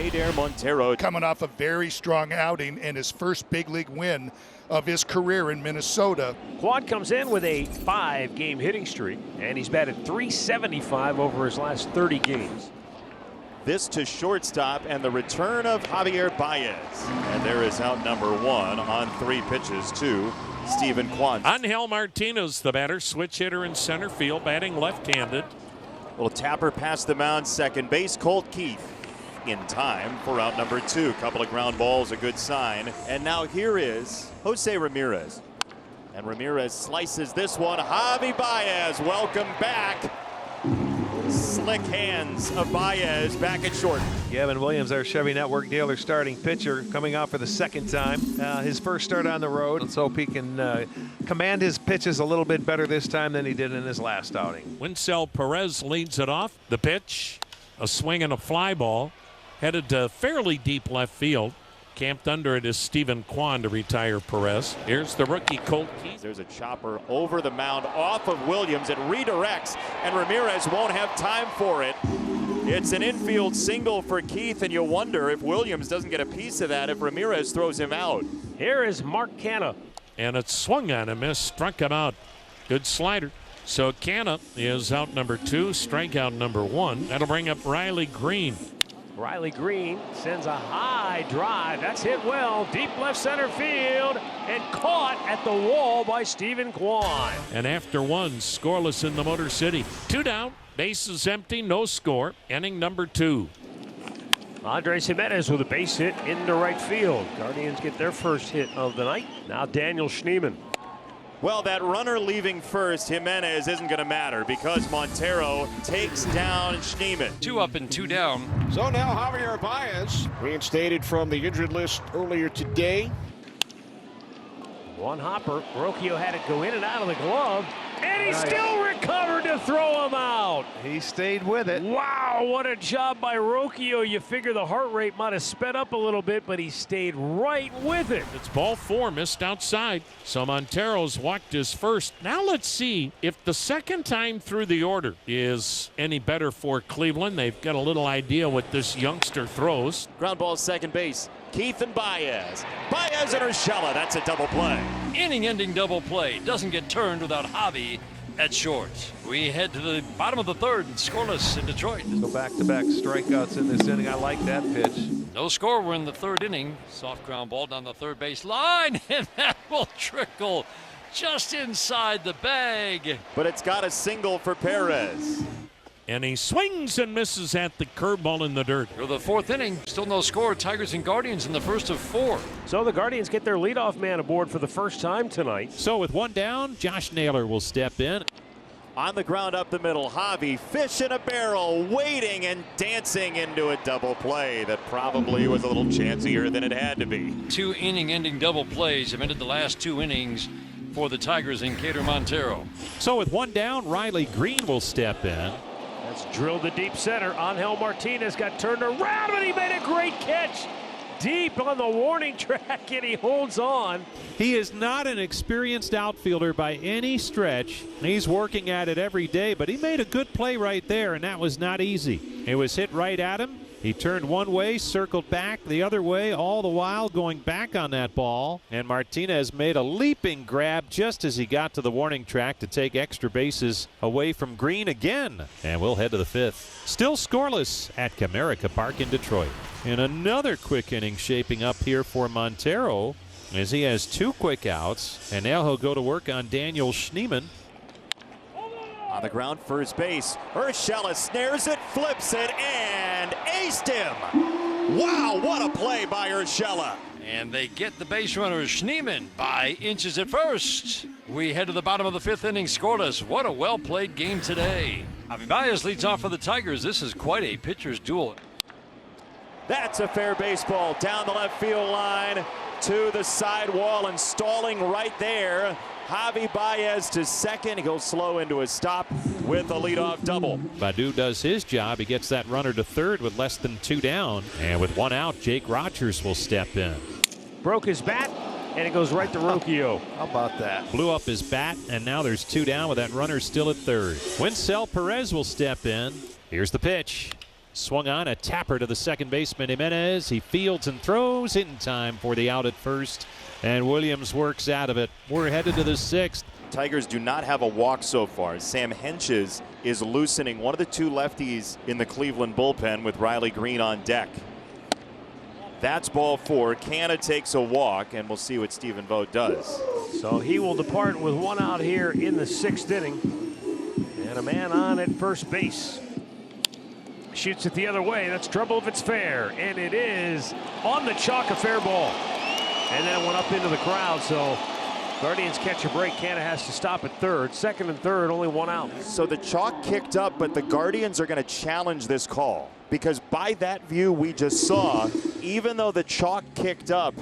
Adair Montero. Coming off a very strong outing and his first big league win of his career in Minnesota. Quad comes in with a 5-game hitting streak, and he's batted .375 over his last 30 games. This to shortstop and the return of Javier Baez. And there is out number 1 on 3 pitches to Steven Kwan. Angel Martinez, the batter, switch hitter in center field, batting left-handed. Little tapper past the mound, second base. Colt Keith in time for out number 2. Couple of ground balls, a good sign. And now here is Jose Ramirez. And Ramirez slices this one. Javi Baez, welcome back. Slick hands of Baez back at short. Gavin Williams, our Chevy Network dealer starting pitcher, coming out for the second time. His first start on the road. Let's hope he can command his pitches a little bit better this time than he did in his last outing. Winsel Perez leads it off. The pitch, a swing and a fly ball, headed to fairly deep left field. Camped under it is Steven Kwan to retire Perez. Here's the rookie Colt Keith. There's a chopper over the mound off of Williams. It redirects, and Ramirez won't have time for it. It's an infield single for Keith, and you wonder if Williams doesn't get a piece of that if Ramirez throws him out. Here is Mark Canha. And it swung on a miss, struck him out. Good slider. So Canha is out number 2, strikeout number 1. That'll bring up Riley Green. Riley Green sends a high drive. That's hit well, deep left center field, and caught at the wall by Steven Kwan. And after 1, scoreless in the Motor City. 2 down, bases empty, no score. Inning number 2. Andres Jimenez with a base hit into right field. Guardians get their first hit of the night. Now Daniel Schneemann. Well, that runner leaving first, Jimenez, isn't going to matter because Montero takes down Schneemann. 2 up and 2 down. So now Javier Baez, reinstated from the injured list earlier today. One hopper. Rocchio had it go in and out of the glove, and he still recovered to throw him out. He stayed with it. Wow, what a job by Rocchio. You figure the heart rate might have sped up a little bit, but he stayed right with it. It's ball 4, missed outside. So Montero's walked his first. Now let's see if the second time through the order is any better for Cleveland. They've got a little idea what this youngster throws. Ground ball second base. Keith and Baez. Baez and Urshela. That's a double play. Inning-ending double play. Doesn't get turned without Javi at short. We head to the bottom of the 3rd, scoreless in Detroit. So back-to-back strikeouts in this inning. I like that pitch. No score. We're in the 3rd inning. Soft ground ball down the third base line, and that will trickle just inside the bag. But it's got a single for Perez. And he swings and misses at the curveball in the dirt. For the 4th inning, still no score. Tigers and Guardians in the first of 4. So the Guardians get their leadoff man aboard for the first time tonight. So with 1 down, Josh Naylor will step in. On the ground up the middle, Javi, fish in a barrel, waiting and dancing into a double play that probably was a little chancier than it had to be. 2 inning-ending double plays have ended the last 2 innings for the Tigers and Cater Montero. So with 1 down, Riley Green will step in. That's drilled to deep center. Angel Martinez got turned around, but he made a great catch deep on the warning track, and he holds on. He is not an experienced outfielder by any stretch. He's working at it every day, but he made a good play right there, and that was not easy. It was hit right at him. He turned one way, circled back the other way, all the while going back on that ball. And Martinez made a leaping grab just as he got to the warning track to take extra bases away from Green again. And we'll head to the 5th. Still scoreless at Comerica Park in Detroit. And another quick inning shaping up here for Montero as he has 2 quick outs. And now he'll go to work on Daniel Schneemann. On the ground, first base. Urshela snares it, flips it, and aced him. Wow, what a play by Urshela. And they get the base runner Schneemann by inches at first. We head to the bottom of the 5th inning scoreless. What a well-played game today. Javi Baez leads off for the Tigers. This is quite a pitcher's duel. That's a fair baseball down the left field line to the side wall and stalling right there. Javi Baez to second. He goes slow into a stop with a leadoff double. Badu does his job. He gets that runner to 3rd with less than 2 down. And with 1 out, Jake Rogers will step in. Broke his bat, and it goes right to Rocchio. How about that? Blew up his bat, and now there's 2 down with that runner still at 3rd. Winsel Perez will step in. Here's the pitch. Swung on a tapper to the second baseman Jimenez. He fields and throws in time for the out at first, and Williams works out of it. We're headed to the 6th. Tigers do not have a walk so far. Sam Henches is loosening one of the two lefties in the Cleveland bullpen with Riley Green on deck. That's ball 4. Canna takes a walk, and we'll see what Stephen Vogt does. So he will depart with 1 out here in the 6th inning. And a man on at first base. Shoots it the other way. That's trouble if it's fair. And it is on the chalk, a fair ball. And then it went up into the crowd. So Guardians catch a break. Canna has to stop at third. Second and third, only 1 out. So the chalk kicked up, but the Guardians are going to challenge this call. Because by that view we just saw, even though the chalk kicked up,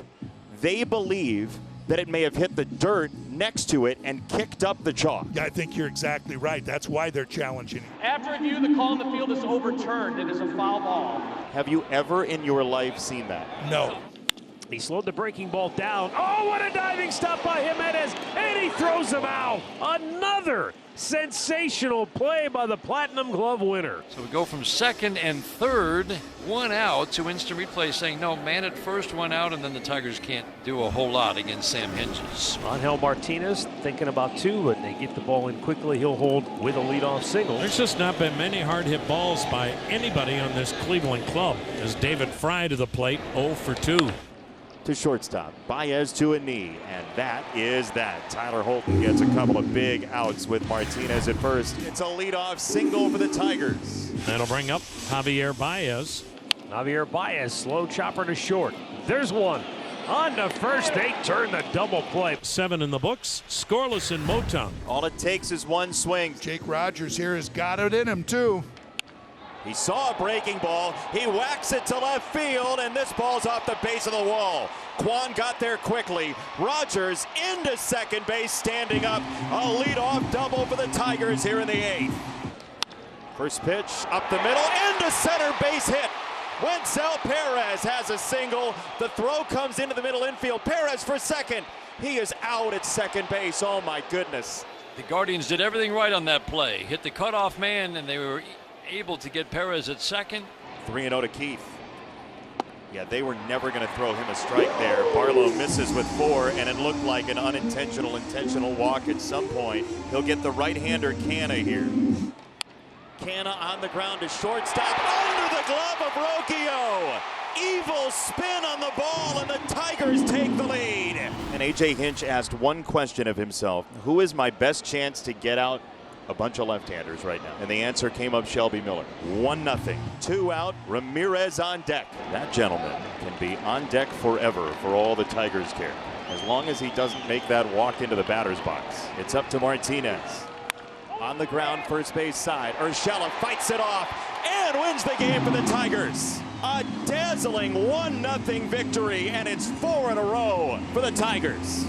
they believe that it may have hit the dirt next to it and kicked up the chalk. Yeah, I think you're exactly right. That's why they're challenging. After review, the call in the field is overturned. It is a foul ball. Have you ever in your life seen that? No. He slowed the breaking ball down. Oh, what a diving stop by Jimenez, and he throws him out. Another sensational play by the Platinum Glove winner. So we go from second and third, 1 out, to instant replay saying no, man at first, 1 out, and then the Tigers can't do a whole lot against Sam Henches. Angel Martinez thinking about 2, but they get the ball in quickly. He'll hold with a leadoff single. There's just not been many hard hit balls by anybody on this Cleveland club. As David Fry to the plate, 0 for 2. To shortstop, Baez to a knee, and that is that. Tyler Holton gets a couple of big outs with Martinez at first. It's a leadoff single for the Tigers. That'll bring up Javier Baez. Javier Baez, slow chopper to short. There's one. On to first, they turn the double play. 7 in the books, scoreless in Motown. All it takes is one swing. Jake Rogers here has got it in him, too. He saw a breaking ball. He whacks it to left field, and this ball's off the base of the wall. Kwan got there quickly. Rogers into second base, standing up. A leadoff double for the Tigers here in the 8th. First pitch up the middle, into center base hit. Wenzel Perez has a single. The throw comes into the middle infield. Perez for second. He is out at second base. Oh my goodness. The Guardians did everything right on that play. Hit the cutoff man, and they were able to get Perez at second. 3-0 to Keith. Yeah, they were never going to throw him a strike there. Barlow misses with 4, and it looked like an intentional walk at some point. He'll get the right-hander Canna here. Canna on the ground to shortstop, under the glove of Rocchio. Evil spin on the ball, and the Tigers take the lead. And A.J. Hinch asked one question of himself: who is my best chance to get out a bunch of left-handers right now? And the answer came up Shelby Miller. 1-0. 2 out. Ramirez on deck. That gentleman can be on deck forever for all the Tigers care, as long as he doesn't make that walk into the batter's box. It's up to Martinez. On the ground, first base side. Urshela fights it off and wins the game for the Tigers. A dazzling 1-0 victory, and it's 4 in a row for the Tigers.